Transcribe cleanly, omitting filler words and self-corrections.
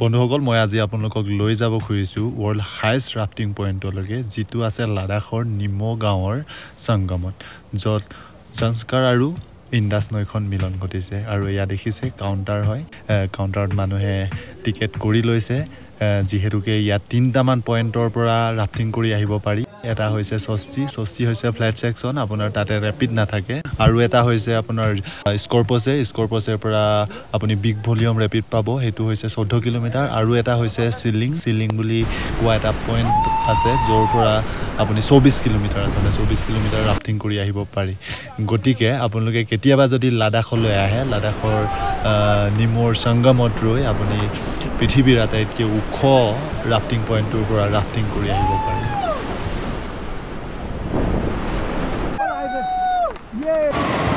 বন্ধুসকল মই আজি আপোনালোকক লৈ যাব খুজিছোঁ ৱৰ্ল্ড হাইষ্ট ৰাফটিং পইণ্টলৈকে যিটো আছে লাডাখৰ নিমো গাঁৱৰ সংগমত য'ত সংস্কাৰ আৰু ইণ্ডাছ নৈখন মিলন ঘটিছে আৰু এয়া দেখিছে কাউণ্টাৰ হয় কাউণ্টাৰত মানুহে টিকেট কৰি লৈছে যিহেতুকে ইয়াত 3টামান পইণ্টৰ পৰা ৰাফটিং কৰি আহিব পাৰি এটা হৈছে ষষ্ঠি হৈছে ফ্লেট সেকশন আপোনাৰ তাতে ৰেপিড নাথাকে আৰু এটা হৈছে আপোনাৰ স্কৰ্পছৰ পৰা আপুনি বিগ ভলিউম ৰেপিড পাব হেতু হৈছে 14 কিলোমিটাৰ আৰু এটা হৈছে সিলিং বুলি কোৱা এটা পইণ্ট আছে য'ৰ পৰা আপুনি 24 কিলোমিটাৰ আছে 24 কিলোমিটাৰ ৰাফটিং কৰি আহিব পাৰি গতিকে আপোনালোকে কেতিয়াবা যদি লাডাখলৈ আহে লাডাখৰ নিমোৰ সংগমত ৰৈ আপুনি পৃথিৱীৰ আটাইতকৈ ওখ ৰাফটিং পইণ্টটোৰ পৰা ৰাফটিং কৰি আহিব পাৰি Yeah!